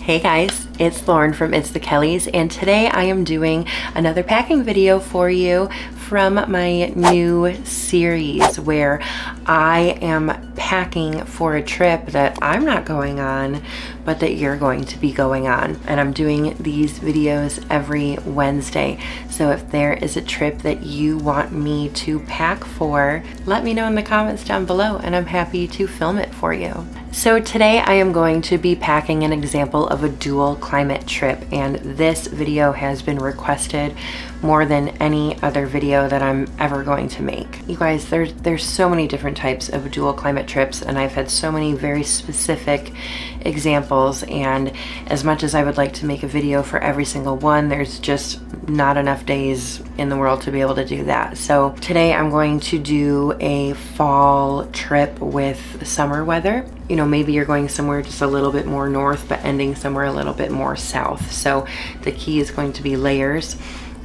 Hey guys, it's Lauren from It's the Kellys, and today I am doing another packing video for you from my new series where I am packing for a trip that I'm not going on, but that you're going to be going on. And I'm doing these videos every Wednesday. So if there is a trip that you want me to pack for, let me know in the comments down below and I'm happy to film it for you. So today I am going to be packing an example of a dual climate trip, and this video has been requested more than any other video that I'm ever going to make. You guys, there's so many different types of dual climate trips, and I've had so many very specific examples, and as much as I would like to make a video for every single one, there's just not enough days in the world to be able to do that. So today I'm going to do a fall trip with summer weather. You know, maybe you're going somewhere just a little bit more north, but ending somewhere a little bit more south. So the key is going to be layers,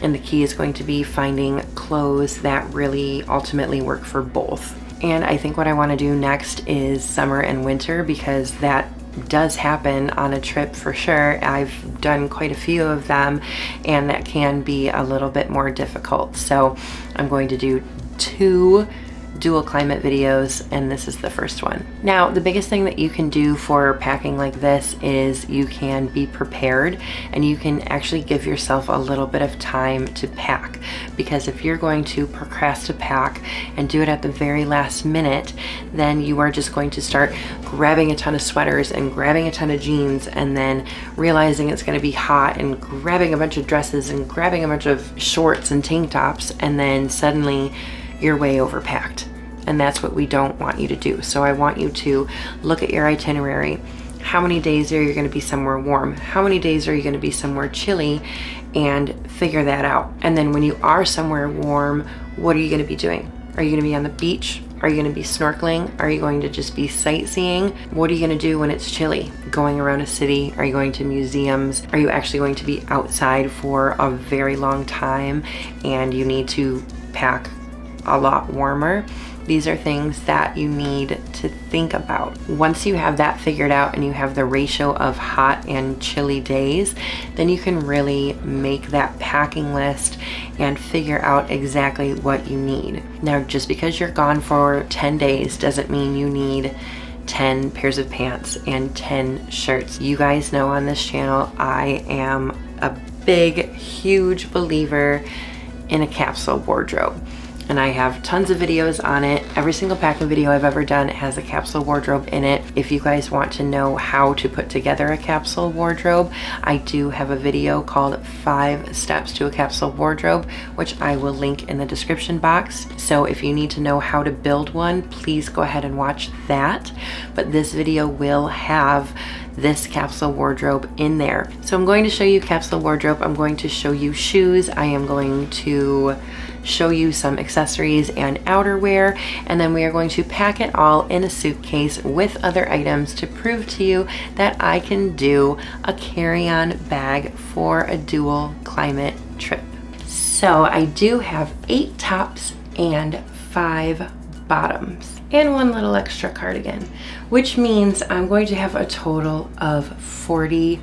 and the key is going to be finding clothes that really ultimately work for both. And I think what I want to do next is summer and winter, because that does happen on a trip for sure. I've done quite a few of them, and that can be a little bit more difficult. So I'm going to do 2 dual climate videos, and this is the first one. Now, the biggest thing that you can do for packing like this is you can be prepared, and you can actually give yourself a little bit of time to pack, because if you're going to procrastinate to pack and do it at the very last minute, then you are just going to start grabbing a ton of sweaters and grabbing a ton of jeans, and then realizing it's going to be hot and grabbing a bunch of dresses and grabbing a bunch of shorts and tank tops, and then suddenly you're way overpacked. And that's what we don't want you to do. So I want you to look at your itinerary. How many days are you going to be somewhere warm? How many days are you going to be somewhere chilly? And figure that out. And then when you are somewhere warm, what are you going to be doing? Are you going to be on the beach? Are you going to be snorkeling? Are you going to just be sightseeing? What are you going to do when it's chilly? Going around a city? Are you going to museums? Are you actually going to be outside for a very long time and you need to pack a lot warmer? These are things that you need to think about. Once you have that figured out and you have the ratio of hot and chilly days, then you can really make that packing list and figure out exactly what you need. Now, just because you're gone for 10 days doesn't mean you need 10 pairs of pants and 10 shirts. You guys know on this channel, I am a big, huge believer in a capsule wardrobe. And I have tons of videos on it. Every single packing video I've ever done has a capsule wardrobe in it. If you guys want to know how to put together a capsule wardrobe, I do have a video called 5 Steps to a Capsule Wardrobe, which I will link in the description box. So if you need to know how to build one, please go ahead and watch that. But this video will have this capsule wardrobe in there. So I'm going to show you capsule wardrobe. I'm going to show you shoes. I am going to show you some accessories and outerwear, and then we are going to pack it all in a suitcase with other items to prove to you that I can do a carry-on bag for a dual climate trip. So I do have 8 tops and 5 bottoms and 1 little extra cardigan, which means I'm going to have a total of 40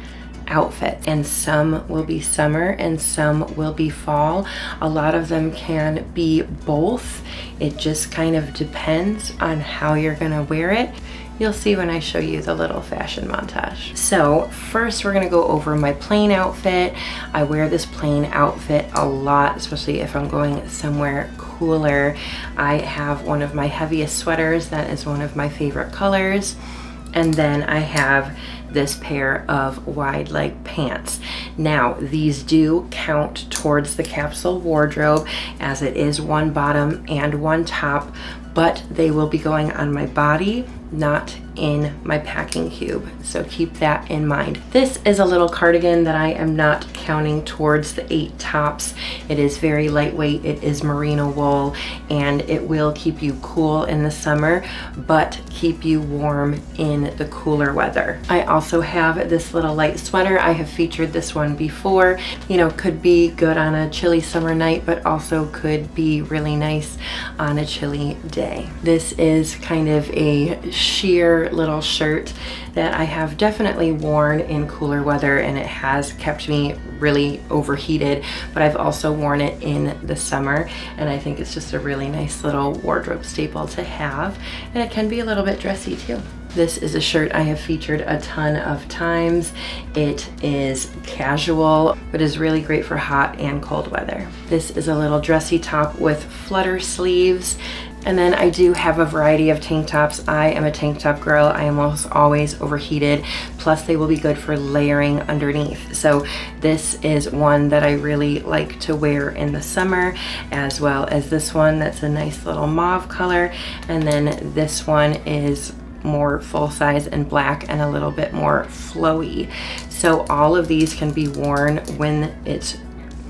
outfit, and some will be summer and some will be fall. A lot of them can be both. It just kind of depends on how you're gonna wear it. You'll see when I show you the little fashion montage. So first we're gonna go over my plain outfit. I wear this plain outfit a lot, especially if I'm going somewhere cooler. I have one of my heaviest sweaters that is one of my favorite colors. And then I have this pair of wide leg pants. Now, these do count towards the capsule wardrobe, as it is 1 bottom and 1 top, but they will be going on my body, not in my packing cube. So keep that in mind. This is a little cardigan that I am not counting towards the 8 tops. It is very lightweight. It is merino wool, and it will keep you cool in the summer, but keep you warm in the cooler weather. I also have this little light sweater. I have featured this one before. You know, could be good on a chilly summer night, but also could be really nice on a chilly day. This is kind of a sheer comfort little shirt that I have definitely worn in cooler weather, and it has kept me really overheated, but I've also worn it in the summer, and I think it's just a really nice little wardrobe staple to have, and it can be a little bit dressy too. This is a shirt I have featured a ton of times. It is casual, but is really great for hot and cold weather. This is a little dressy top with flutter sleeves. And then I do have a variety of tank tops. I am a tank top girl. I am almost always overheated. Plus they will be good for layering underneath. So this is one that I really like to wear in the summer, as well as this one that's a nice little mauve color. And then this one is more full size and black and a little bit more flowy. So all of these can be worn when it's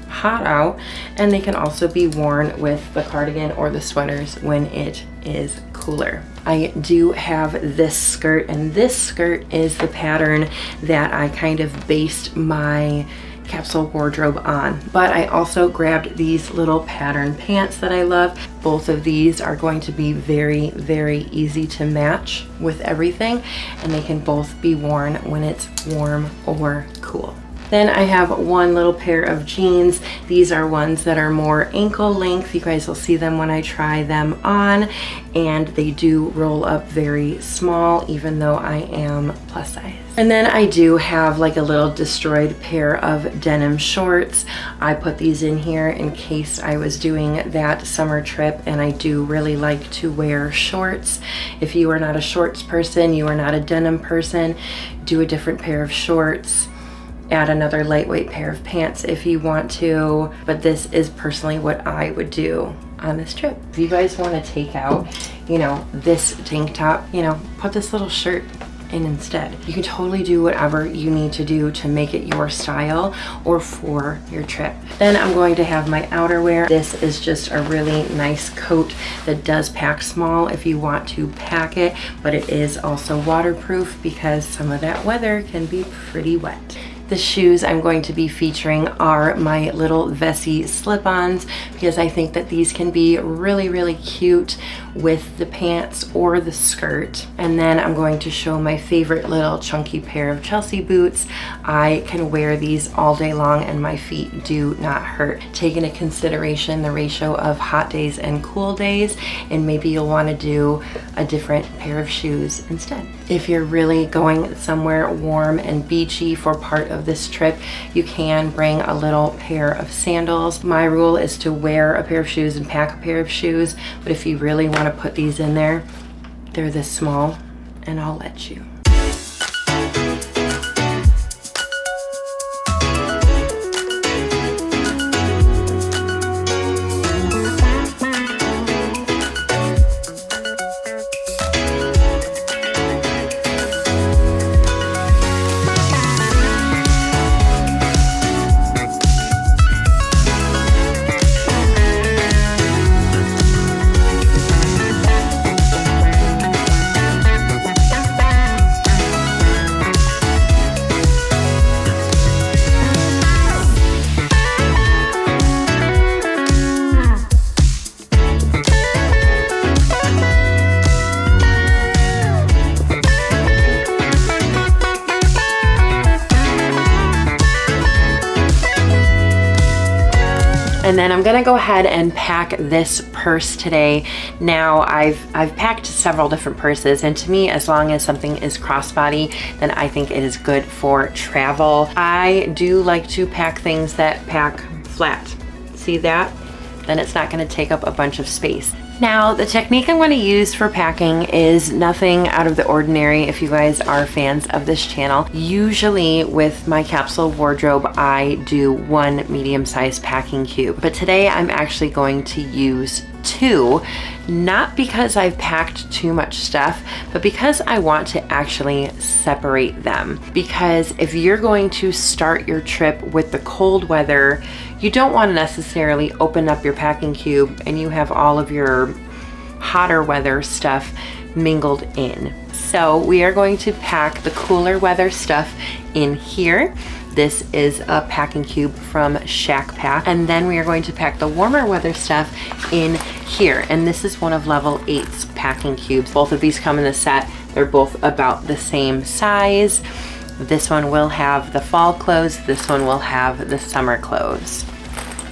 hot out, and they can also be worn with the cardigan or the sweaters when it is cooler. I do have this skirt, and this skirt is the pattern that I kind of based my capsule wardrobe on, but I also grabbed these little pattern pants that I love. Both of these are going to be very, very easy to match with everything, and they can both be worn when it's warm or cool. Then I have one little pair of jeans. These are ones that are more ankle length. You guys will see them when I try them on, and they do roll up very small, even though I am plus size. And then I do have like a little destroyed pair of denim shorts. I put these in here in case I was doing that summer trip, and I do really like to wear shorts. If you are not a shorts person, you are not a denim person, do a different pair of shorts. Add another lightweight pair of pants if you want to, but this is personally what I would do on this trip. If you guys want to take out, you know, this tank top, you know, put this little shirt in instead. You can totally do whatever you need to do to make it your style or for your trip. Then I'm going to have my outerwear. This is just a really nice coat that does pack small if you want to pack it, but it is also waterproof because some of that weather can be pretty wet. The shoes I'm going to be featuring are my little Vessi slip-ons, because I think that these can be really, really cute with the pants or the skirt. And then I'm going to show my favorite little chunky pair of Chelsea boots. I can wear these all day long and my feet do not hurt. Take into consideration the ratio of hot days and cool days, and maybe you'll want to do a different pair of shoes instead. If you're really going somewhere warm and beachy for part of this trip, you can bring a little pair of sandals. My rule is to wear a pair of shoes and pack a pair of shoes, but if you really want to put these in there, they're this small and I'll let you. And then I'm gonna go ahead and pack this purse today. Now I've packed several different purses, and to me, as long as something is crossbody, then I think it is good for travel. I do like to pack things that pack flat. See that? Then it's not gonna take up a bunch of space. Now, the technique I'm going to use for packing is nothing out of the ordinary if you guys are fans of this channel. Usually with my capsule wardrobe, I do one medium-sized packing cube, but today I'm actually going to use two, not because I've packed too much stuff, but because I want to actually separate them. Because if you're going to start your trip with the cold weather, you don't want to necessarily open up your packing cube and you have all of your hotter weather stuff mingled in. So we are going to pack the cooler weather stuff in here. This is a packing cube from Shack Pack. And then we are going to pack the warmer weather stuff in here. And this is one of level 8's packing cubes. Both of these come in the set. They're both about the same size. This one will have the fall clothes. This one will have the summer clothes.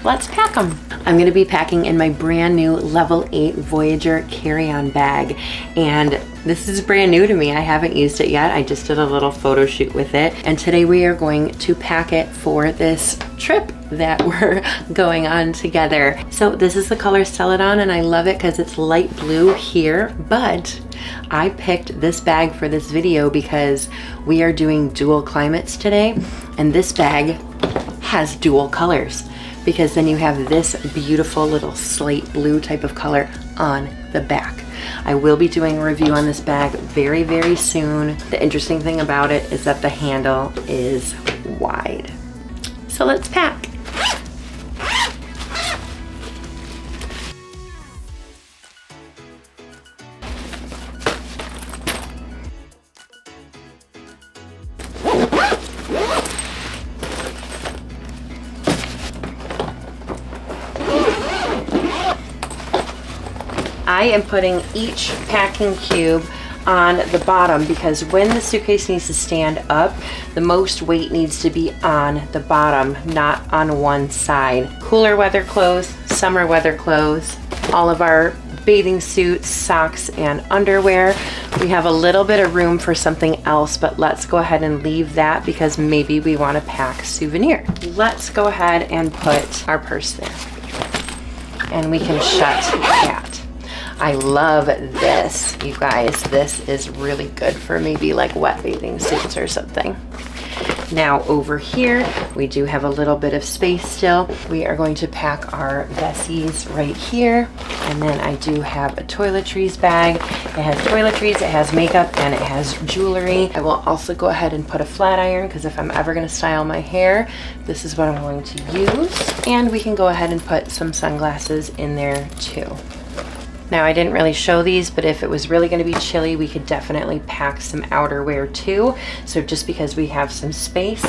Let's pack them. I'm gonna be packing in my brand new level 8 Voyager carry-on bag. And this is brand new to me. I haven't used it yet. I just did a little photo shoot with it. And today we are going to pack it for this trip that we're going on together. So this is the color Celadon, and I love it because it's light blue here, but I picked this bag for this video because we are doing dual climates today, and this bag has dual colors, because then you have this beautiful little slate blue type of color on the back. I will be doing a review on this bag very, very soon. The interesting thing about it is that the handle is wide. So let's pack. I am putting each packing cube on the bottom because when the suitcase needs to stand up, the most weight needs to be on the bottom, not on one side. Cooler weather clothes, summer weather clothes, all of our bathing suits, socks, and underwear. We have a little bit of room for something else, but let's go ahead and leave that because maybe we want to pack souvenir. Let's go ahead and put our purse there. And we can shut that. I love this, you guys. This is really good for maybe like wet bathing suits or something. Now over here, we do have a little bit of space still. We are going to pack our Vessies right here. And then I do have a toiletries bag. It has toiletries, it has makeup, and it has jewelry. I will also go ahead and put a flat iron because if I'm ever gonna style my hair, this is what I'm going to use. And we can go ahead and put some sunglasses in there too. Now I didn't really show these, but if it was really gonna be chilly, we could definitely pack some outerwear too. So just because we have some space,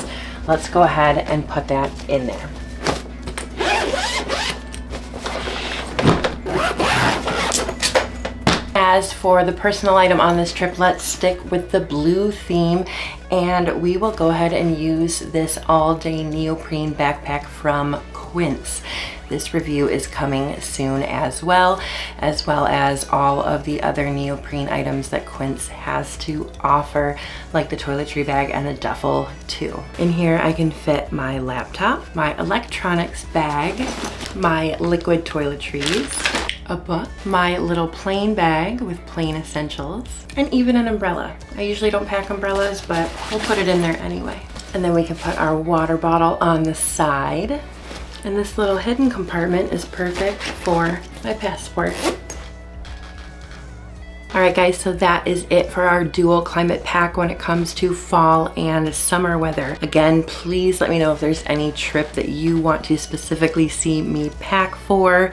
let's go ahead and put that in there. As for the personal item on this trip, let's stick with the blue theme, and we will go ahead and use this all-day neoprene backpack from Quince. This review is coming soon as well as all of the other neoprene items that Quince has to offer, like the toiletry bag and the duffel too. In here I can fit my laptop, my electronics bag, my liquid toiletries, a book, my little plain bag with plain essentials, and even an umbrella. I usually don't pack umbrellas, but we'll put it in there anyway. And then we can put our water bottle on the side. And this little hidden compartment is perfect for my passport. All right guys, so that is it for our dual climate pack when it comes to fall and summer weather. Again, please let me know if there's any trip that you want to specifically see me pack for.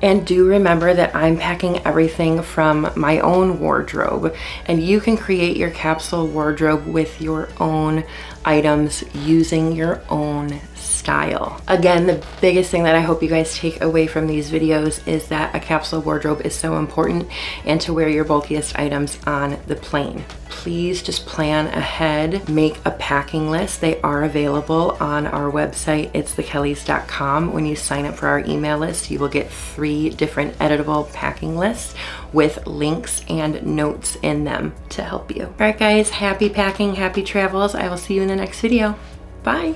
And do remember that I'm packing everything from my own wardrobe, and you can create your capsule wardrobe with your own items using your own style. Again, the biggest thing that I hope you guys take away from these videos is that a capsule wardrobe is so important, and to wear your bulkiest items on the plane. Please just plan ahead, make a packing list. They are available on our website, itsthekellys.com. When you sign up for our email list, you will get 3 different editable packing lists with links and notes in them to help you. All right guys, happy packing, happy travels. I will see you in the next video. Bye.